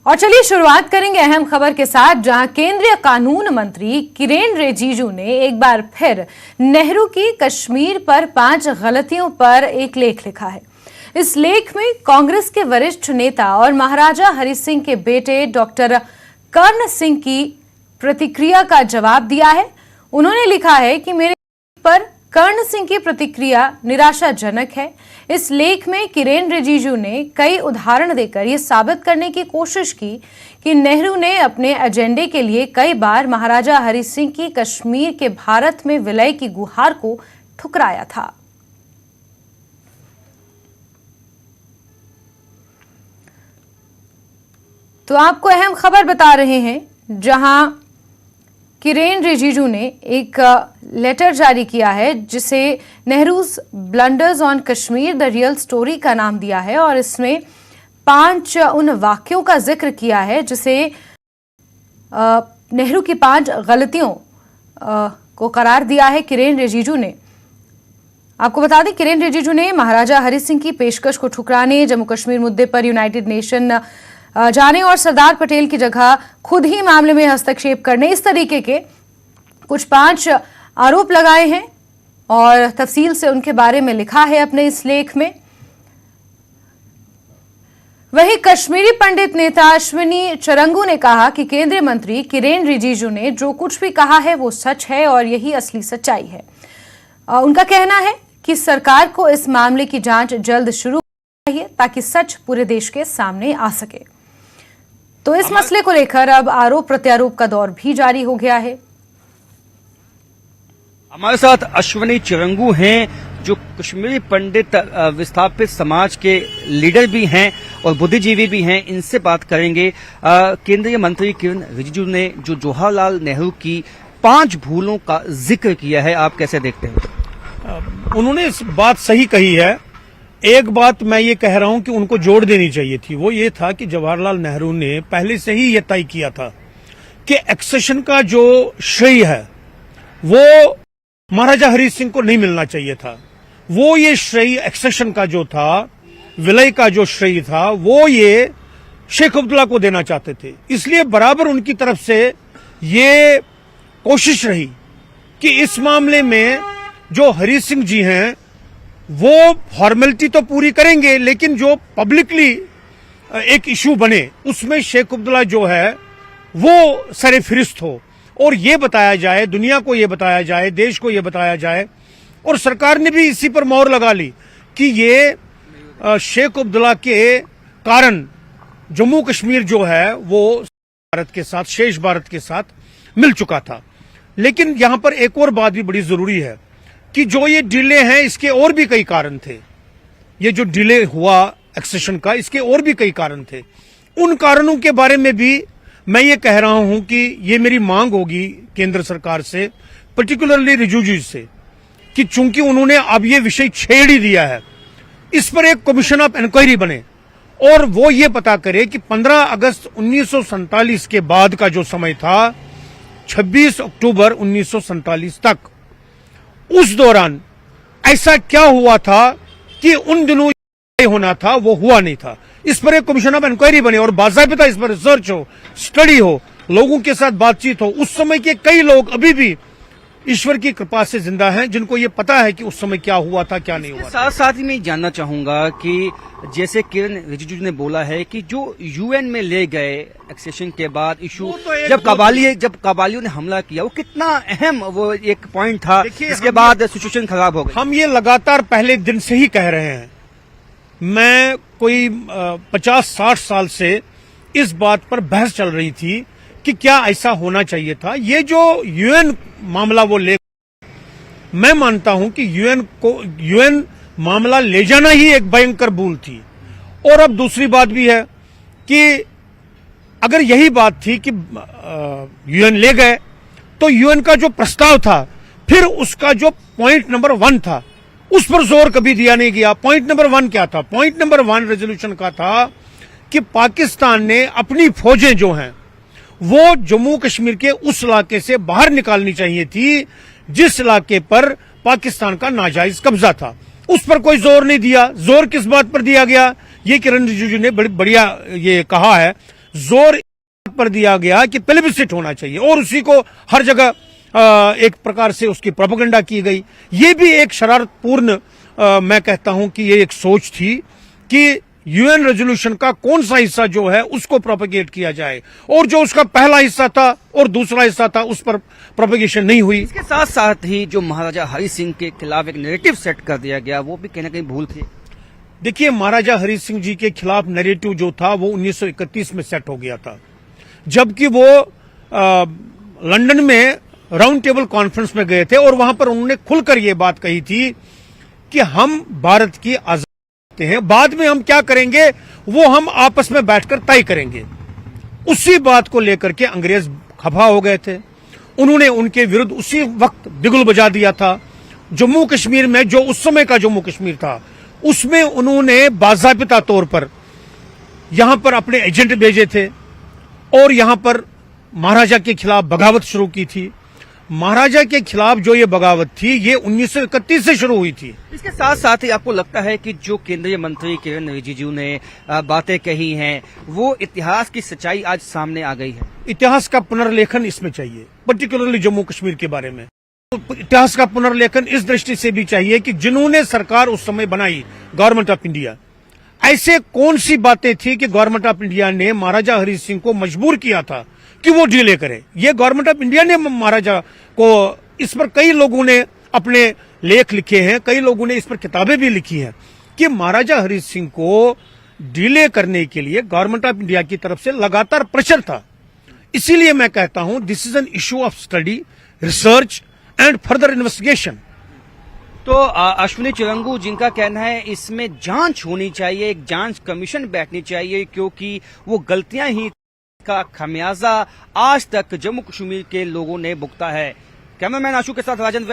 और चलिए शुरुआत करेंगे अहम खबर के साथ, जहां केंद्रीय कानून मंत्री किरेन रिजिजू ने एक बार फिर नेहरू की कश्मीर पर 5 गलतियों पर एक लेख लिखा है। इस लेख में कांग्रेस के वरिष्ठ नेता और महाराजा हरि सिंह के बेटे डॉक्टर कर्ण सिंह की प्रतिक्रिया का जवाब दिया है। उन्होंने लिखा है कि मेरे पर कर्ण सिंह की प्रतिक्रिया निराशाजनक है। इस लेख में किरेन रिजिजू ने कई उदाहरण देकर यह साबित करने की कोशिश की कि नेहरू ने अपने एजेंडे के लिए कई बार महाराजा हरि सिंह की कश्मीर के भारत में विलय की गुहार को ठुकराया था। तो आपको अहम खबर बता रहे हैं, जहां किरेन रिजिजू ने एक लेटर जारी किया है जिसे Nehru's blunders on Kashmir the real story का नाम दिया है, और इसमें 5 उन वाक्यों का जिक्र किया है जिसे नेहरू की 5 गलतियों को करार दिया है किरेन रिजिजू ने। आपको बता दें, किरेन रिजिजू ने महाराजा हरि सिंह की पेशकश को ठुकराने, जम्मू कश्मीर मुद्दे पर यूनाइटेड नेशन जाने और सरदार पटेल की जगह खुद ही मामले में हस्तक्षेप करने, इस तरीके के कुछ 5 आरोप लगाए हैं और तफसील से उनके बारे में लिखा है अपने इस लेख में। वहीं कश्मीरी पंडित नेता अश्विनी चरंगू ने कहा कि केंद्रीय मंत्री किरेन रिजिजू ने जो कुछ भी कहा है वो सच है और यही असली सच्चाई है। उनका कहना है कि सरकार को इस मामले की जांच जल्द शुरू करनी चाहिए ताकि सच पूरे देश के सामने आ सके। तो इस मसले को लेकर अब आरोप प्रत्यारोप का दौर भी जारी हो गया है। हमारे साथ अश्विनी चिरंगू हैं, जो कश्मीरी पंडित विस्थापित समाज के लीडर भी हैं और बुद्धिजीवी भी हैं। इनसे बात करेंगे। केंद्रीय मंत्री किरेन रिजिजू ने जो जवाहरलाल नेहरू की 5 भूलों का जिक्र किया है, आप कैसे देखते हैं? उन्होंने इस बात सही कही है। एक बात मैं ये कह रहा हूं कि उनको जोड़ देनी चाहिए थी। वो ये था कि जवाहरलाल नेहरू ने पहले से ही ये तय किया था कि एक्सेशन का जो श्रेय है वो महाराजा हरि सिंह को नहीं मिलना चाहिए था। वो ये श्रेय एक्सेशन का जो था, विलय का जो श्रेय था, वो ये शेख अब्दुल्ला को देना चाहते थे। इसलिए बराबर उनकी तरफ से ये कोशिश रही कि इस मामले में जो हरि सिंह जी हैं वो फॉर्मेलिटी तो पूरी करेंगे, लेकिन जो पब्लिकली एक इशू बने उसमें शेख अब्दुल्ला जो है वो सरफिरिस्त हो और ये बताया जाए, दुनिया को ये बताया जाए, देश को ये बताया जाए। और सरकार ने भी इसी पर मोहर लगा ली कि ये शेख अब्दुल्ला के कारण जम्मू कश्मीर जो है वो भारत के साथ, शेष भारत के साथ मिल चुका था। लेकिन यहां पर एक और बात भी बड़ी जरूरी है कि जो ये डिले हैं इसके और भी कई कारण थे। ये जो डिले हुआ एक्सेशन का, इसके और भी कई कारण थे। उन कारणों के बारे में भी मैं ये कह रहा हूं कि ये मेरी मांग होगी केंद्र सरकार से, पर्टिकुलरली रिजिजू से, कि चूंकि उन्होंने अब ये विषय छेड़ ही दिया है, इस पर एक कमीशन ऑफ इंक्वायरी बने और वो ये पता करे कि 15 अगस्त 1947 के बाद का जो समय था, 26 अक्टूबर 1947 तक, उस दौरान ऐसा क्या हुआ था कि उन दिनों होना था वो हुआ नहीं था। इस पर एक कमीशन ऑफ इंक्वायरी बने और बाकायदा इस पर रिसर्च हो, स्टडी हो, लोगों के साथ बातचीत हो। उस समय के कई लोग अभी भी ईश्वर की कृपा से जिंदा हैं जिनको ये पता है कि उस समय क्या हुआ था, क्या नहीं हुआ। साथ साथ ही मैं जानना चाहूंगा कि जैसे किरेन रिजिजू ने बोला है कि जो यूएन में ले गए एक्सेशन के बाद इशू, जब कबालियों ने हमला किया, वो कितना अहम वो एक पॉइंट था, इसके बाद सिचुएशन खराब हो गई। हम ये लगातार पहले दिन से ही कह रहे हैं। मैं कोई 50-60 साल से इस बात पर बहस चल रही थी कि क्या ऐसा होना चाहिए था। ये जो यूएन मामला वो ले, मैं मानता हूं कि यूएन मामला ले जाना ही एक भयंकर भूल थी। और अब दूसरी बात भी है कि अगर यही बात थी कि यूएन ले गए तो यूएन का जो प्रस्ताव था, फिर उसका जो पॉइंट नंबर 1 था, उस पर जोर कभी दिया नहीं गया। पॉइंट नंबर 1 क्या था? पॉइंट नंबर 1 रेजोल्यूशन का था कि पाकिस्तान ने अपनी फौजें जो हैं वो जम्मू कश्मीर के उस इलाके से बाहर निकालनी चाहिए थी जिस इलाके पर पाकिस्तान का नाजायज कब्जा था। उस पर कोई जोर नहीं दिया। जोर किस बात पर दिया गया, ये किरेन रिजिजू ने बड़ी बढ़िया ये कहा है। जोर पर दिया गया कि प्लेबिसिट होना चाहिए और उसी को हर जगह एक प्रकार से उसकी प्रोपेगेंडा की गई। ये भी एक शरारतपूर्ण मैं कहता हूं कि ये एक सोच थी कि यूएन रेजोल्यूशन का कौन सा हिस्सा जो है उसको प्रोपेगेट किया जाए और जो उसका पहला हिस्सा था और दूसरा हिस्सा था उस पर प्रोपेगेशन नहीं हुई। इसके साथ साथ ही जो महाराजा हरि सिंह के खिलाफ एक नैरेटिव सेट कर दिया गया, वो भी कहीं ना कहीं भूल थी। देखिए, महाराजा हरि सिंह जी के खिलाफ नैरेटिव जो था वो 1931 में सेट हो गया था, जबकि वो लंदन में राउंड टेबल कॉन्फ्रेंस में गए थे और वहां पर उन्होंने खुलकर ये बात कही थी कि हम भारत की आजादी हैं, बाद में हम क्या करेंगे वो हम आपस में बैठकर तय करेंगे। उसी बात को लेकर के अंग्रेज खफा हो गए थे। उन्होंने उनके विरुद्ध उसी वक्त बिगुल बजा दिया था। जम्मू कश्मीर में जो उस समय का जम्मू कश्मीर था उसमें उन्होंने बाज़ाबिता तौर पर यहां पर अपने एजेंट भेजे थे और यहां पर महाराजा के खिलाफ बगावत शुरू की थी। महाराजा के खिलाफ जो ये बगावत थी ये 1931 से शुरू हुई थी। इसके साथ साथ ही आपको लगता है कि जो केंद्रीय मंत्री किरेन रिजिजू ने बातें कही हैं वो इतिहास की सच्चाई आज सामने आ गई है? इतिहास का पुनर्लेखन इसमें चाहिए, पर्टिकुलरली जम्मू कश्मीर के बारे में। इतिहास का पुनर्लेखन इस दृष्टि से भी चाहिए कि जिन्होंने सरकार उस समय बनाई, गवर्नमेंट ऑफ इंडिया, ऐसे कौन सी बातें थी कि गवर्नमेंट ऑफ इंडिया ने महाराजा हरि सिंह को मजबूर किया था कि वो डिले करे। ये गवर्नमेंट ऑफ इंडिया ने महाराजा को, इस पर कई लोगों ने अपने लेख लिखे हैं, कई लोगों ने इस पर किताबें भी लिखी हैं कि महाराजा हरि सिंह को डिले करने के लिए गवर्नमेंट ऑफ इंडिया की तरफ से लगातार प्रेशर था। इसीलिए मैं कहता हूं this is an issue of study, research and further investigation. तो अश्विनी चिरंगू जिनका कहना है इसमें जांच होनी चाहिए, एक जांच कमीशन बैठनी चाहिए, क्योंकि वो गलतियां ही का खमियाजा आज तक जम्मू कश्मीर के लोगों ने भुगता है। कैमरामैन आशु के साथ राजन